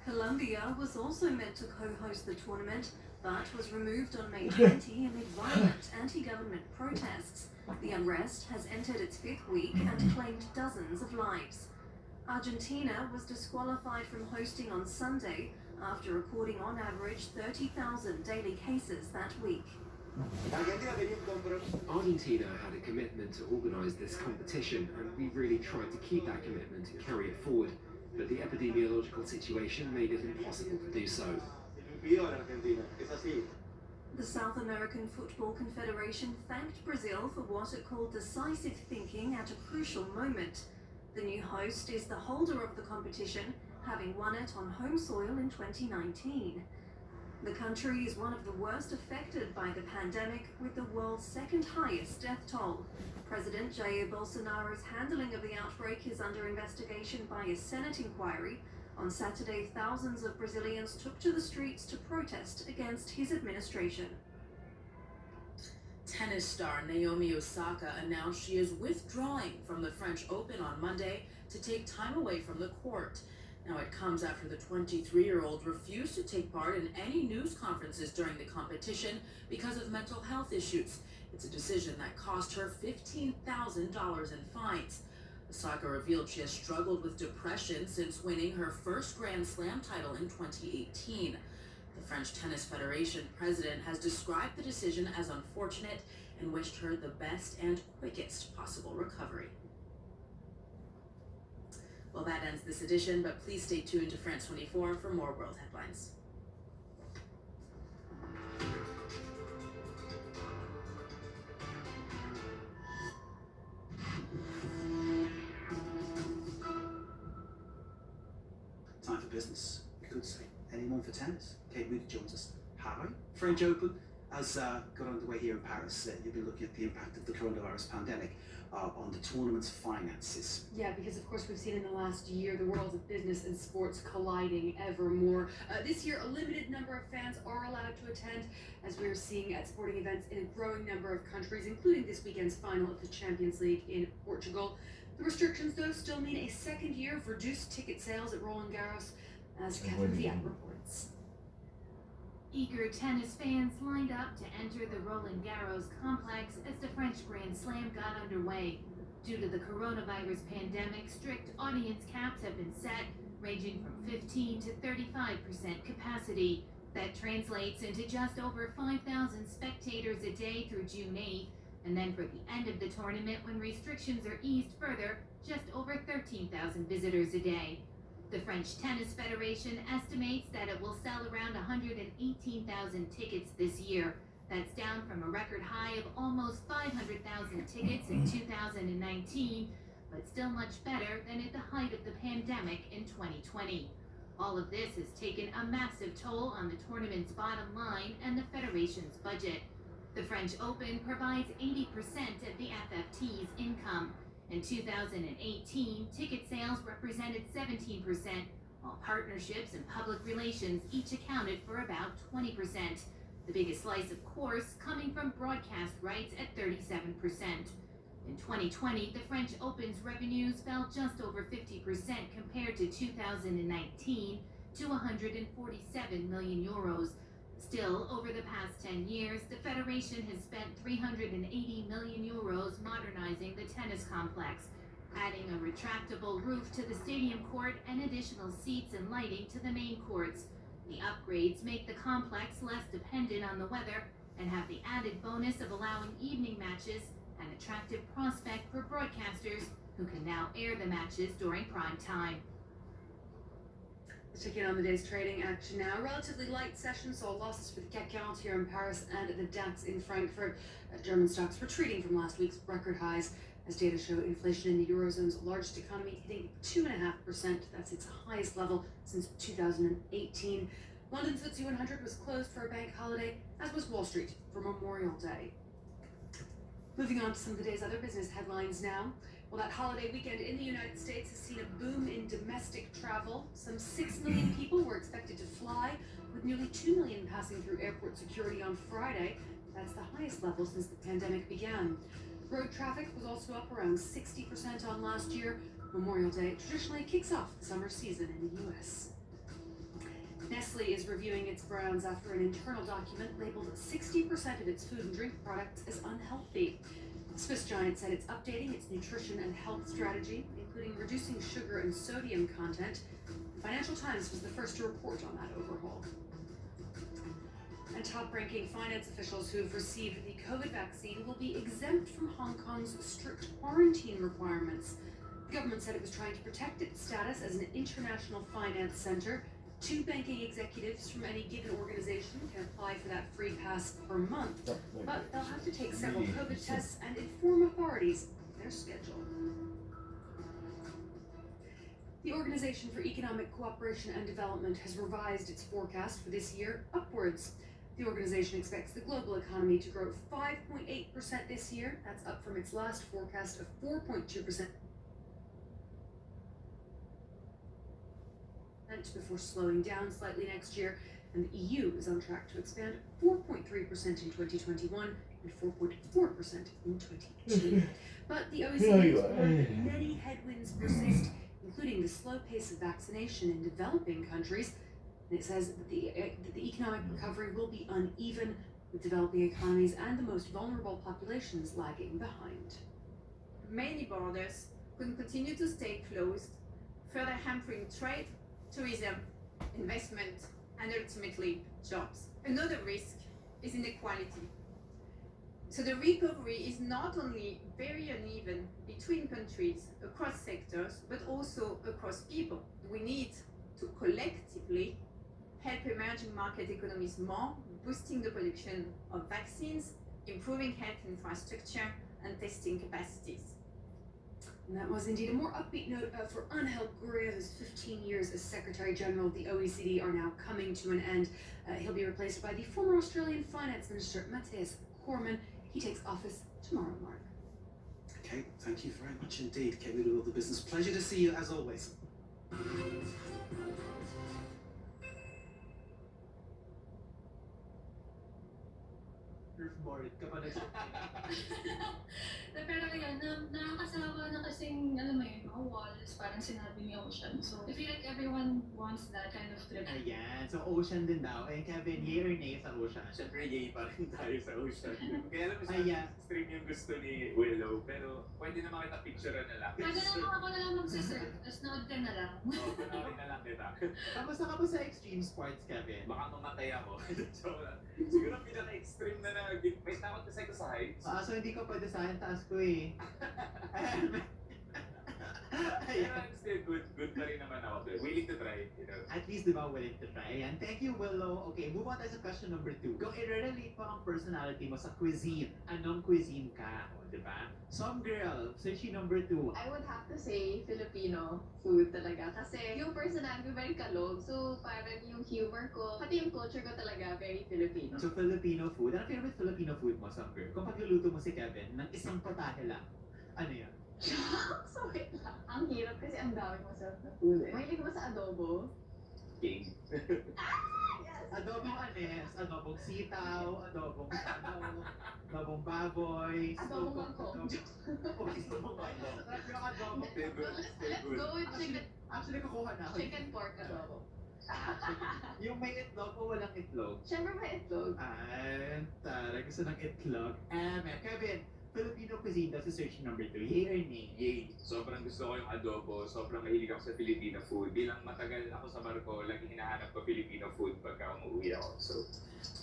Colombia was also meant to co-host the tournament, but was removed on May 20 amid violent anti-government protests. The unrest has entered its fifth week and claimed dozens of lives. Argentina was disqualified from hosting on Sunday after recording on average 30,000 daily cases that week. Argentina had a commitment to organise this competition, and we really tried to keep that commitment and carry it forward. But the epidemiological situation made it impossible to do so. The South American Football Confederation thanked Brazil for what it called decisive thinking at a crucial moment. The new host is the holder of the competition, having won it on home soil in 2019. The country is one of the worst affected by the pandemic, with the world's second highest death toll. President Jair Bolsonaro's handling of the outbreak is under investigation by a Senate inquiry. On Saturday, thousands of Brazilians took to the streets to protest against his administration. Tennis star Naomi Osaka announced she is withdrawing from the French Open on Monday to take time away from the court. Now, it comes after the 23-year-old refused to take part in any news conferences during the competition because of mental health issues. It's a decision that cost her $15,000 in fines. Osaka revealed she has struggled with depression since winning her first Grand Slam title in 2018. The French Tennis Federation president has described the decision as unfortunate and wished her the best and quickest possible recovery. Well, that ends this edition, but please stay tuned to France 24 for more world headlines. Time for business, we could say. Anyone for tennis? Kate Moody joins us. Hi. French Open has got underway here in Paris. You'll be looking at the impact of the coronavirus pandemic on the tournament's finances. Yeah, because of course we've seen in the last year the worlds of business and sports colliding ever more. This year, a limited number of fans are allowed to attend, as we're seeing at sporting events in a growing number of countries, including this weekend's final of the Champions League in Portugal. The restrictions, though, still mean a second year of reduced ticket sales at Roland Garros, as Catherine Viat reports. Eager tennis fans lined up to enter the Roland Garros complex as the French Grand Slam got underway. Due to the coronavirus pandemic, strict audience caps have been set, ranging from 15 to 35% capacity. That translates into just over 5,000 spectators a day through June 8th, and then for the end of the tournament, when restrictions are eased further, just over 13,000 visitors a day. The French Tennis Federation estimates that it will sell around 118,000 tickets this year. That's down from a record high of almost 500,000 tickets in 2019, but still much better than at the height of the pandemic in 2020. All of this has taken a massive toll on the tournament's bottom line and the Federation's budget. The French Open provides 80% of the FFT's income. In 2018, ticket sales represented 17%, while partnerships and public relations each accounted for about 20%. The biggest slice, of course, coming from broadcast rights at 37%. In 2020, the French Open's revenues fell just over 50% compared to 2019 to 147 million euros. Still, over the past 10 years, the Federation has spent 380 million euros modernizing the tennis complex, adding a retractable roof to the stadium court and additional seats and lighting to the main courts. The upgrades make the complex less dependent on the weather and have the added bonus of allowing evening matches, an attractive prospect for broadcasters who can now air the matches during prime time. Let's check in on the day's trading action now. Relatively light session saw losses for the CAC 40 here in Paris and the DAX in Frankfurt. German stocks retreating from last week's record highs as data show inflation in the Eurozone's largest economy hitting 2.5%. That's its highest level since 2018. London's FTSE 100 was closed for a bank holiday, as was Wall Street for Memorial Day. Moving on to some of the day's other business headlines now. Well, that holiday weekend in the United States has seen a boom in domestic travel. Some 6 million people were expected to fly, with nearly 2 million passing through airport security on Friday. That's the highest level since the pandemic began. Road traffic was also up around 60% on last year. Memorial Day traditionally kicks off the summer season in the U.S. Nestle is reviewing its brands after an internal document labeled 60% of its food and drink products as unhealthy. The Swiss giant said it's updating its nutrition and health strategy, including reducing sugar and sodium content. Financial Times was the first to report on that overhaul. And top-ranking finance officials who have received the COVID vaccine will be exempt from Hong Kong's strict quarantine requirements. The government said it was trying to protect its status as an international finance center. 2 banking executives from any given organization can apply for that free pass per month, but they'll have to take several COVID tests and inform authorities of their schedule. The Organization for Economic Cooperation and Development has revised its forecast for this year upwards. The organization expects the global economy to grow 5.8% this year. That's up from its last forecast of 4.2%. Before slowing down slightly next year, and the EU is on track to expand 4.3% in 2021 and 4.4% in 2022. But the OECD has warned that many headwinds persist, including the slow pace of vaccination in developing countries. And it says that the economic recovery will be uneven, with developing economies and the most vulnerable populations lagging behind. Many borders could continue to stay closed, further hampering trade, tourism, investment, and ultimately jobs. Another risk is inequality. So the recovery is not only very uneven between countries, across sectors, but also across people. We need to collectively help emerging market economies more, boosting the production of vaccines, improving health infrastructure, and testing capacities. And that was indeed a more upbeat note for Angel Gurria, whose 15 years as Secretary General of the OECD are now coming to an end. He'll be replaced by the former Australian Finance Minister, Matthias Cormann. He takes office tomorrow, Mark. Okay, thank you very much indeed, Kate. We do all the business. Pleasure to see you as always. Surfboard ka pa Pero yun, nakakasawa na kasing, alam mo yun, mga walls, parang sinabi ni Ocean. So, I feel like everyone wants that kind of trip. Ayan, so Ocean din daw. And Kevin, yay or nay sa Ocean? Siyempre, yay pa rin tayo sa Ocean. Kaya alam mo siya, Ayan. extreme yung gusto ni Willow, pero pwede naman kita picturean na lang. Pwede naman ako na lang magsisurf, tapos nood ka na lang. Oo, panoorin na lang kita. Kamusta ka po sa extreme sports, Kevin? Baka mamatay ako. So, siguro pinaka-extreme na may takot kasi ako sa heights. So hindi ka pwede sa akin, taas ko eh. Pero I'm still good pa rin naman ako. Willing to try, you know. At least, di ba, willing to try. Ayan. Thank you, Willow. Okay, move on tayo sa question number 2. Kung i-relate mo ang personality mo sa cuisine, anong cuisine ka? O, di ba? Some girl, searchy number 2. I would have to say Filipino food talaga. Kasi yung personality very kalog. So parang yung humor ko, pati yung culture ko talaga very Filipino. So, Filipino food. Ano favorite Filipino food mo, some girl? Kung pagluluto mo si Kevin ng isang patahe lang, ano yan? So wait lang. Ang hirap kasi ang daming masarap na food eh. Mahilig mo sa adobo? King. Adobong anes, adobong sitaw, adobong adobong baboy, Adobong kangkong. Adobong adobo. Stay good. Stay good. Go with chicken, Actually, kukuha na ako. chicken pork adobo. Yung may itlog o walang itlog? Siyempre may itlog. Ay, tara, gusto ng itlog. Kevin, Filipino cuisine daw sa search number 3. Yay or nay? Yay! Sobrang gusto ko yung adobo. Sobrang mahilig ako sa Filipino food. Bilang matagal ako sa barko, laging hinahanap ko Filipino food pagka umuwi ako. So,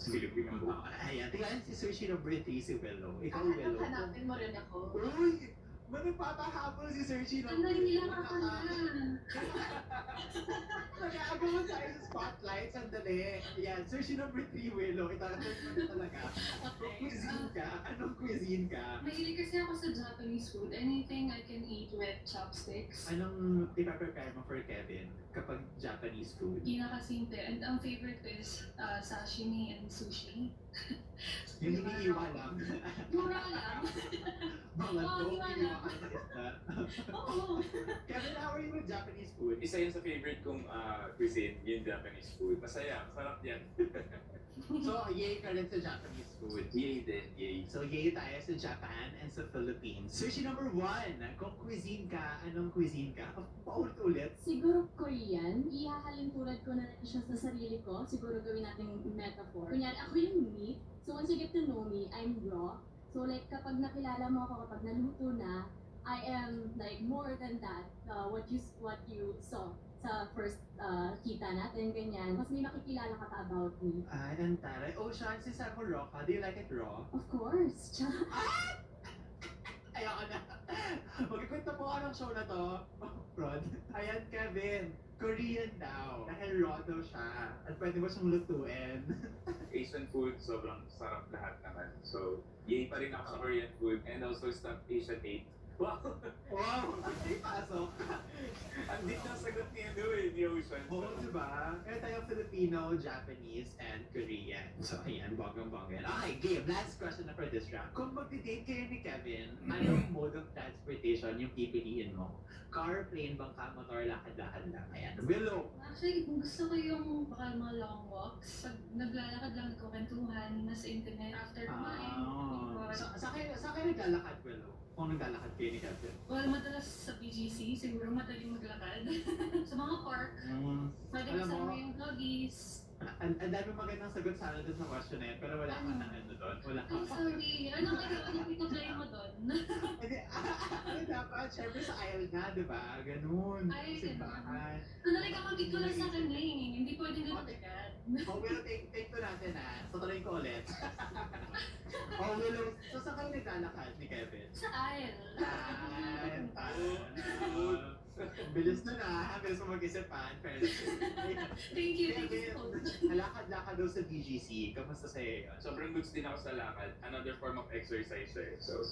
Filipino food. Ayan, tingnan si search number 3 si Willow. Ikaw, Ah, Willow. hanapin mo rin ako. Uy! Manapatahabol si Searchy number 3. Sandali lang ako na. Nag-aagawan tayo sa spotlight. Sandali. Yan, Searchy number 3, Willow. Itatapos mo na talaga. Anong cuisine ka? Anong cuisine ka? Mahilig kasi ako sa Japanese food. Anything I can eat with chopsticks. Anong ipaprepare mo for Kevin kapag Japanese food? Pinakasimple. And ang favorite ko is sashimi and sushi. Yung iniiwa lang. Mura lang. Mga Oo, to, iwa lang. iniiwa ka na isda. Oo. Kevin, how are you with Japanese food? Isa yun sa favorite kong cuisine, yung Japanese food. Masaya, masarap yan. So, yay ka rin sa Japanese food. Yay din, yay. So, yay tayo sa Japan and sa Philippines. Sushi number 1. Kung cuisine ka, anong cuisine ka? Paulit-ulit. Siguro Korean, ihahalin tulad ko na rin siya sa sarili ko. Siguro gawin natin metaphor. Kunyari, ako yung meat. So once you get to know me, I'm raw. So like kapag nakilala mo ako, kapag naluto na, I am like more than that. What you saw sa first kita natin, ganyan. Mas may makikilala ka pa about me. Ay, ang taray. Ocean, since ako raw ka, do you like it raw? Of course. Ayoko na. Magkikwento po ako ng show na to. Rod. Ayan, Kevin. Korean daw. Dahil raw daw siya. At pwede mo siyang lutuin. Asian food, sobrang sarap lahat naman. So, yay pa rin ako sa Korean food and also stuffed Asian hate. Wow! Wow! Ay, pasok. Ang deep ng sagot ni ni Ocean. Oo, diba? Kaya tayo Filipino, Japanese, and Korean. So, ayan, bonggang-bonggan. Okay, game. Last question na for this round. Kung mag-date kayo ni Kevin, anong mode of transportation yung pipiliin mo? Car, plane, bangka, motor, lakad-lakad lang. Ayan, Willow. Actually, gusto ko yung baka mga long walks. Pag naglalakad lang, nagkukwentuhan, nasa internet, after kumain. Sa kayo naglalakad, Willow? Kung naglalakad kayo ni Kevin? Well, madalas sa BGC, siguro madaling maglakad. Sa mga park, pwede Alam mo, kasama yung vloggies. ang dami magandang sagot sana dun sa question na yun, pero wala ka na ano doon. Wala ka Ay, sorry. Ano pinag-play mo doon? Hindi, ano dapat? Siyempre sa aisle na, di ba? Ganun. Ay, Simbahan. Ano nagkakabit ko lang sa kanya eh. Hindi pwedeng ganun agad. Oh, Willow, take to natin ha. So, tuloy ko ulit. Oh, Willow, so saan kayo naglalakad ni Kevin? Sa aisle. Bilis na na, bilis mo mag-isip ha. Thank you so much. Lakad-lakad daw sa BGC. Kamusta sa'yo yun? Sobrang goods din ako sa lakad. Another form of exercise eh. So,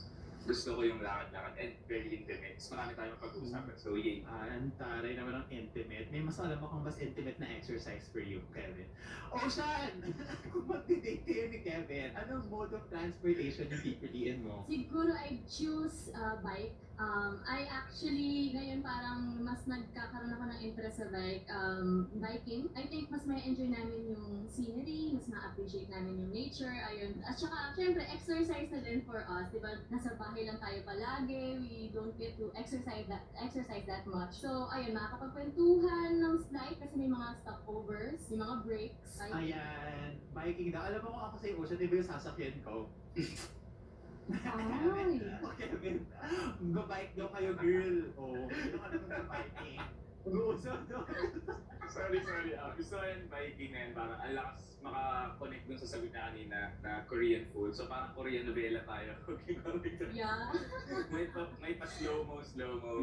gusto ko yung lakad-lakad and very intimate. Mas marami tayong pag-uusapan. So, yay. Ang taray naman ng intimate. May mas alam akong mas intimate na exercise for you, Kevin. Ocean! Kung mag-date kayo ni Kevin, anong mode of transportation yung pipiliin mo? Siguro I choose bike. I actually, ngayon parang mas nagkakaroon ako ng interest sa biking. I think mas may enjoy namin yung scenery, mas ma-appreciate namin yung nature, ayun. At saka, syempre, exercise na din for us, di ba? Nasa bahay lang tayo palagi, we don't get to exercise that much. So, ayun, makakapagkwentuhan ng slight kasi may mga stopovers, may mga breaks. Ayan, biking daw. Alam mo kung ako sa Ocean, iba yung sasakyan ko. Ay! Kevin, babike daw kayo, girl. Oo, ito ka naman sa biking. Mag-uusap doon. Sorry. Gusto ko yung biking na yun. Parang ang lakas maka-connect dun sa sagot na kanina na Korean food. So parang Korean novela tayo. Yeah. may pa slow-mo.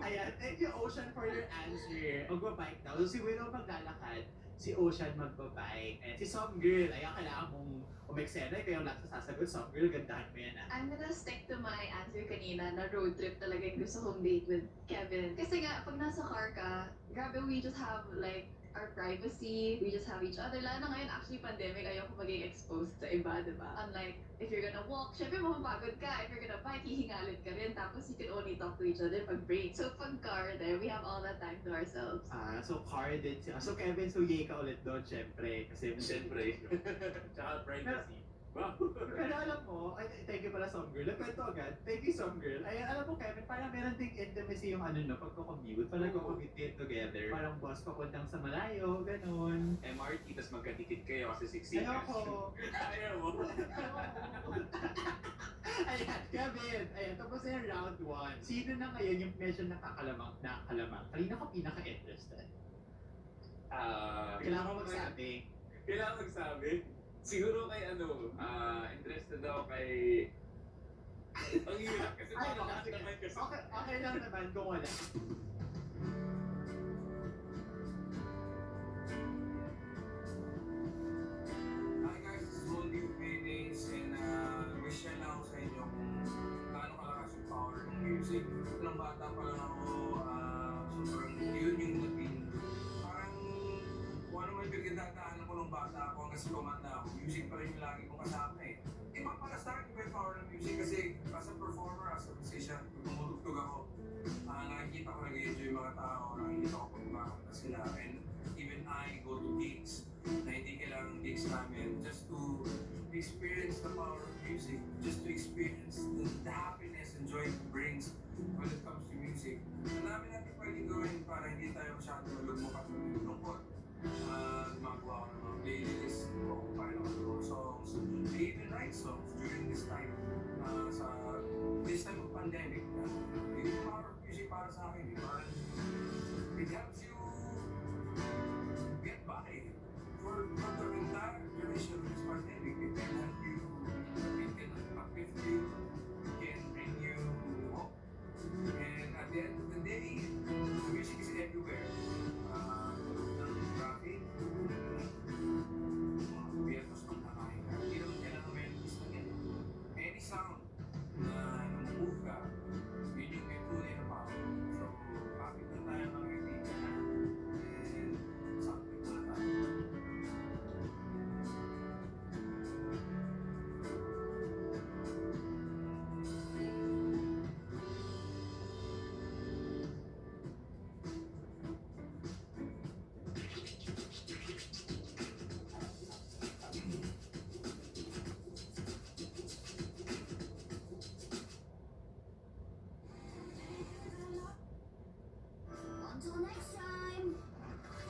Ayan, thank you Ocean for your answer. Magbabike daw. So si Willow maglalakad, si Ocean magbabike, and si Some Girl, ayan, kailangan mong umeksena, kayo lahat sa sasagot. Some Girl, gandahan mo yan ah. I'm gonna stick to my answer kanina na road trip talaga yung gusto kong date with Kevin. Kasi nga, pag nasa car ka, grabe, we just have like our privacy, we just have each other. Lalo na ngayon, actually pandemic, ayoko maging exposed sa iba, diba? Unlike, if you're gonna walk, syempre mapapagod ka. If you're gonna bike, hihingalid ka rin. Tapos you can only talk to each other pag break. So pag car there, we have all that time to ourselves. So car din siya. So Kevin, so yay ka ulit doon, syempre. Kasi Siyempre. Tsaka privacy. Wow. Pero alam mo, ay, thank you pala Some Girl. Nagkwento agad. Thank you Some Girl. Ay, alam mo Kevin, parang meron ding intimacy yung ano no, pagko-commute. Parang nagko-commute together. Parang bus papuntang sa malayo, ganun. MRT, tas magkadikit kayo kasi siksikas. Ayoko. Ayaw mo. Ayan, Kevin. Ayan, tapos na yung round 1. Sino na ngayon yung medyo nakakalamang? Kanina ka pinaka-interested. Kailangan mo magsabi. Siguro kay interested ako kay... Ang hirap kasi may lahat naman kasi. Okay lang naman kung wala. Hi guys, this is Bondi Maydays and wish lang ako sa inyo kung gaano kalakas yung power ng music. Nung bata pa lang ako, sobrang yun yung naging parang kung ano may pinagdadaanan ko nung bata ako hanggang sa tumanda ako. Music pa rin yung lagi kong kasama eh. Iba para sa akin yung power ng music kasi as a performer, as a musician, pag tumutugtog ako, nakikita ko nag-enjoy yung mga tao, nakikita ko kung kumakanta sila, and even I go to gigs na hindi kailangan gigs namin just to just to experience the happiness and joy it brings when it comes to music. Ang dami natin pwedeng gawin para hindi tayo masyado malugmok at lungkot. Gumagawa ako ng mga playlists, kumain ako ng mga songs. I even write songs during this time. This time of pandemic. Yung power of music para sa akin, it helps you get by for the entire duration of this pandemic. It can help you, it can uplift you, it can bring you hope. And at the end of the day, the music is everywhere. Traffic, mga biyertos pag nakain ka, hindi naman kailangan melodies na ganyan. Any sound na move ka, yun yung may tunay na power. So, kapit na tayo mga kaibigan na, and something na tayo. Until next time.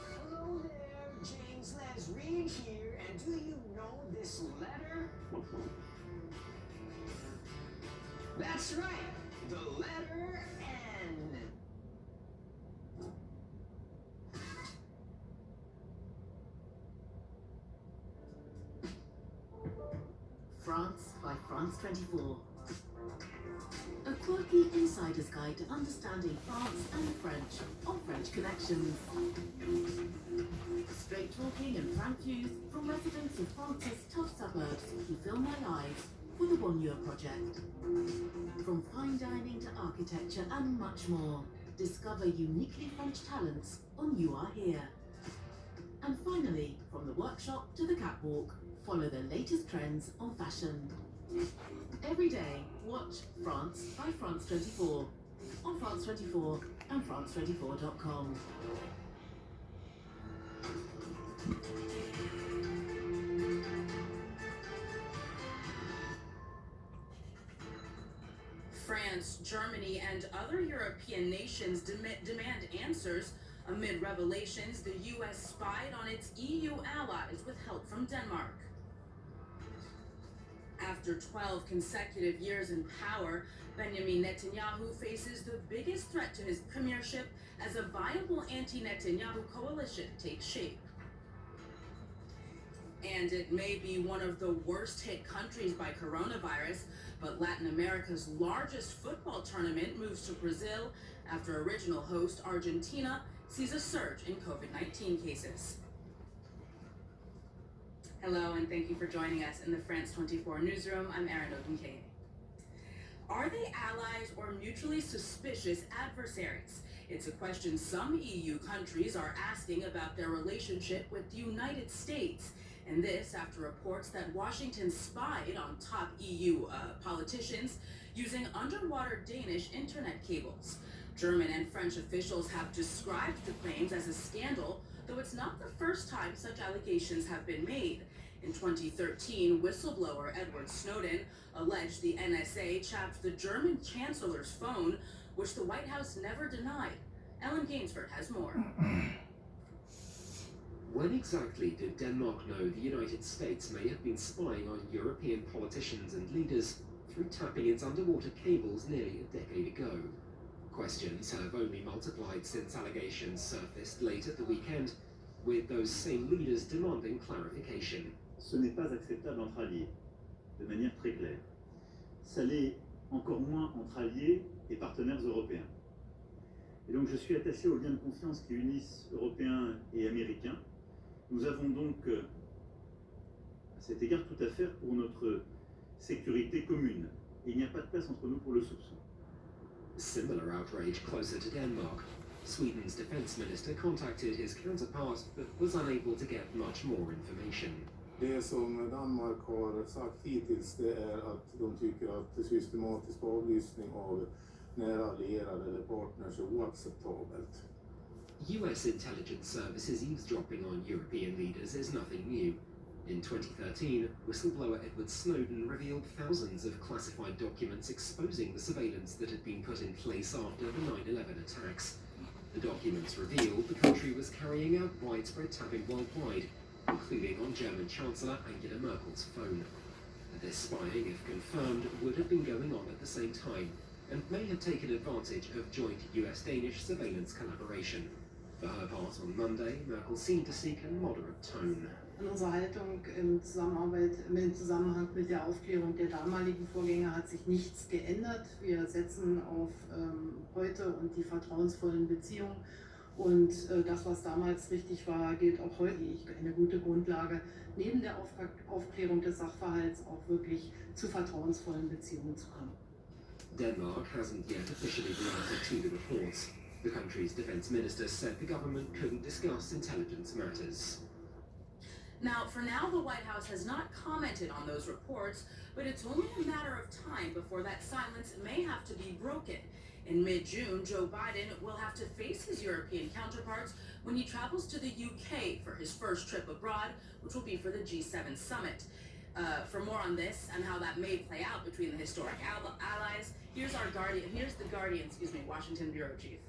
Hello there, James Les Reed here, and do you know this letter? That's right, the letter N. France by France 24. A quirky insider's guide to understanding France and French on French Connections. Straight talking and frank views from residents of France's tough suburbs who film their lives for the One Year Project. From fine dining to architecture and much more, discover uniquely French talents on You Are Here. And finally, from the workshop to the catwalk, follow the latest trends on fashion. Every day, watch France by France 24 on France 24 and France24.com. France, Germany, and other European nations demand answers amid revelations the U.S. spied on its EU allies with help from Denmark. After 12 consecutive years in power, Benjamin Netanyahu faces the biggest threat to his premiership as a viable anti-Netanyahu coalition takes shape. And it may be one of the worst hit countries by coronavirus, but Latin America's largest football tournament moves to Brazil after original host Argentina sees a surge in COVID-19 cases. Hello, and thank you for joining us in the France 24 newsroom. I'm Erin Ogunke. Are they allies or mutually suspicious adversaries? It's a question some EU countries are asking about their relationship with the United States. And this after reports that Washington spied on top EU politicians using underwater Danish internet cables. German and French officials have described the claims as a scandal, though it's not the first time such allegations have been made. In 2013, whistleblower Edward Snowden alleged the NSA tapped the German chancellor's phone, which the White House never denied. Ellen Gainsford has more. When exactly did Denmark know the United States may have been spying on European politicians and leaders through tapping its underwater cables nearly a decade ago? Questions have only multiplied since allegations surfaced late at the weekend, with those same leaders demanding clarification. Ce n'est pas acceptable entre alliés, de manière très claire. Ça l'est encore moins entre alliés et partenaires européens. Et donc je suis attaché aux liens de confiance qui unissent Européens et Américains. Nous avons donc, à cet égard, tout à faire pour notre sécurité commune. Et il n'y a pas de place entre nous pour le soupçon. Similar outrage closer to Denmark. Sweden's defense minister contacted his counterpart but was unable to get much more information. Det som Danmark har sagt hittills det är att de tycker att systematisk avlyssning av nära allierade eller partners är oacceptabelt. US intelligence services eavesdropping on European leaders is nothing new. In 2013, whistleblower Edward Snowden revealed thousands of classified documents exposing the surveillance that had been put in place after the 9/11 attacks. The documents revealed the country was carrying out widespread tapping worldwide, including on German Chancellor Angela Merkel's phone. This spying, if confirmed, would have been going on at the same time and may have taken advantage of joint US-Danish surveillance collaboration. For her part on Monday, Merkel seemed to seek a moderate tone. Unsere Haltung im Zusammenhang mit der Aufklärung der damaligen Vorgänge hat sich nichts geändert. Wir setzen auf heute und die vertrauensvollen Beziehungen. Und das, was damals richtig war, gilt auch heute. Eine gute Grundlage, neben der Aufklärung des Sachverhalts auch wirklich zu vertrauensvollen Beziehungen zu kommen. Denmark hasn't yet officially reacted to the reports. The country's defense minister said the government couldn't discuss intelligence matters. Now, for now, the White House has not commented on those reports, but it's only a matter of time before that silence may have to be broken. In mid-June, Joe Biden will have to face his European counterparts when he travels to the UK for his first trip abroad, which will be for the G7 summit. For more on this and how that may play out between the historic allies, here's the Guardian, Washington bureau chief.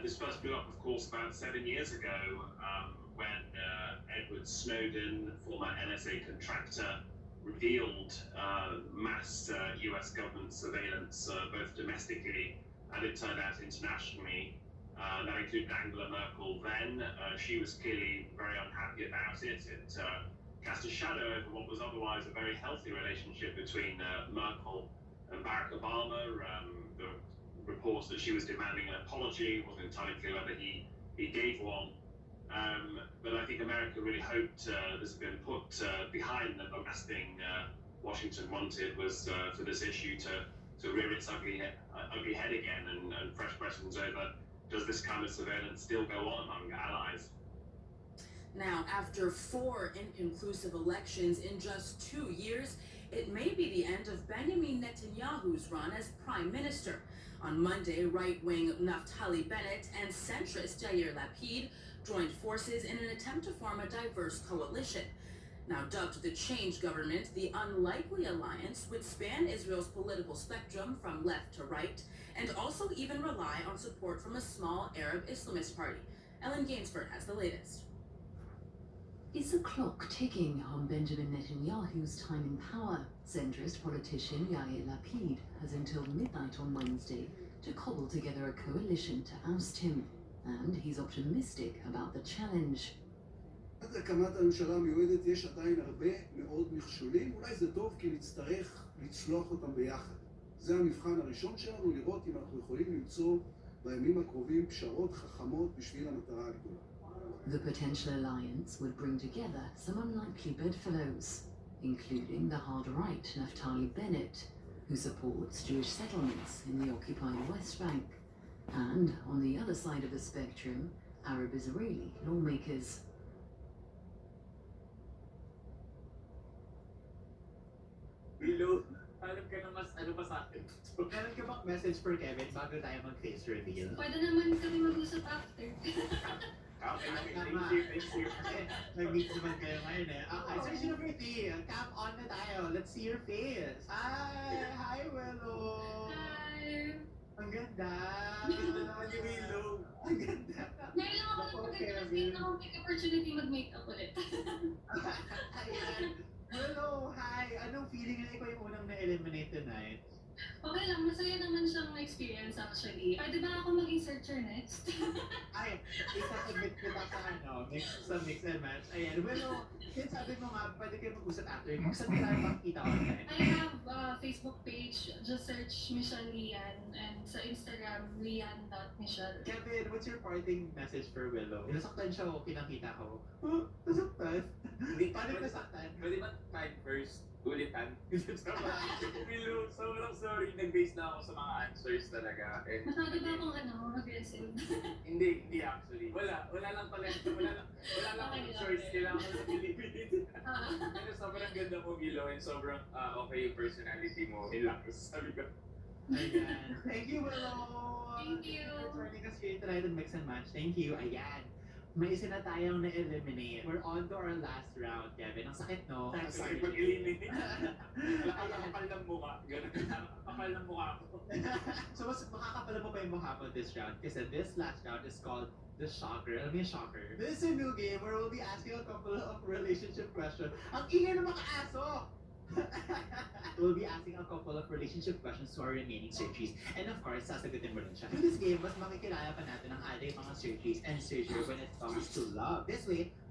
This first blew up, of course, about 7 years ago when Edward Snowden, former NSA contractor, revealed mass US government surveillance, both domestically and it turned out internationally. That included Angela Merkel then. She was clearly very unhappy about it. It cast a shadow over what was otherwise a very healthy relationship between Merkel and Barack Obama. The reports that she was demanding an apology, wasn't entirely clear whether he gave one. But I think America really hoped this had been put behind them. The last thing Washington wanted was for this issue to rear its ugly head again, and fresh questions over, does this kind of surveillance still go on among allies? Now, after 4 inconclusive elections in just 2 years, it may be the end of Benjamin Netanyahu's run as prime minister. On Monday, right-wing Naftali Bennett and centrist Yair Lapid joined forces in an attempt to form a diverse coalition. Now dubbed the Change Government, the unlikely alliance would span Israel's political spectrum from left to right, and also even rely on support from a small Arab Islamist party. Ellen Gainsford has the latest. Is the clock ticking on Benjamin Netanyahu's time in power? Centrist politician Yair Lapid has until midnight on Wednesday to cobble together a coalition to oust him, and he's optimistic about the challenge. עד הקמת הממשלה המיועדת יש עדיין הרבה מאוד מכשולים, אולי זה טוב כי נצטרך לצלוח אותם ביחד. זה המבחן הראשון שלנו, לראות אם אנחנו יכולים למצוא בימים הקרובים פשרות חכמות בשביל המטרה הגדולה. The potential alliance would bring together some unlikely bedfellows, including the hard-right Naftali Bennett, who supports Jewish settlements in the occupied West Bank, and on the other side of the spectrum, Arab-Israeli lawmakers. Bilo, alam ka na mas ano pa sa akin? Meron ka bang message for Kevin bago tayo mag-face reveal? Pwede naman kami mag-usap after. Okay, thank you. Nag-meet naman kayo ngayon eh. Okay, so Celebrity, come on na tayo. Let's see your face. Hi, Willow. Hi! Ang ganda. Ganda naman ni Willow. Ang ganda. Ngayon lang ako nagpagkakasing na akong opportunity mag-makeup ulit. Ayan. Willow, hi. Anong feeling na ikaw yung unang na-eliminate tonight? Okay lang, masaya naman siyang experience actually. Pwede ba ako maging searcher next? Ay, isasabit ko na sa sa mix and match. Ayan, Willow, yun sabi mo nga, pwede kayo mag-usap after. Kung saan tayo makikita online? I have a Facebook page, just search Michelle Lian, and sa Instagram, lian.michelle. Kevin, what's your parting message for Willow? Nasaktan siya o pinakita ko? Oh, nasaktan? Paano nasaktan? Pwede ba time first? Ulitan. Willow, sobrang sorry. Nag-base na ako sa mga answers talaga. Masyado ba akong aggressive? Hindi actually. Wala lang pala. Wala lang akong choice. Kailangan ko sa Pilipinas. Pero sobrang ganda mo, Willow, and sobrang okay yung personality mo. Yun lang. Sabi ko. Ayan. Thank you, Willow. Thank you. For joining us here tonight on Mix and Match. Thank you. Ayan. May isa na tayong na-eliminate. We're on to our last round, Kevin. Ang sakit, no? Ang sakit mag-eliminate. Kapal ng mukha. Ganun. Kapal ng mukha ko. So, mas makakapala mo pa yung mukha ko this round kasi this last round is called The Shocker. Alam mo yung Shocker? This is a new game where we'll be asking a couple of relationship questions. Ang ingay ng mga aso! We'll be asking a couple of relationship questions to our remaining searchies. And of course, sasagutin mo rin siya. In this game, mas makikilala pa natin ang ating mga searchies and searcher when it comes to love. This way,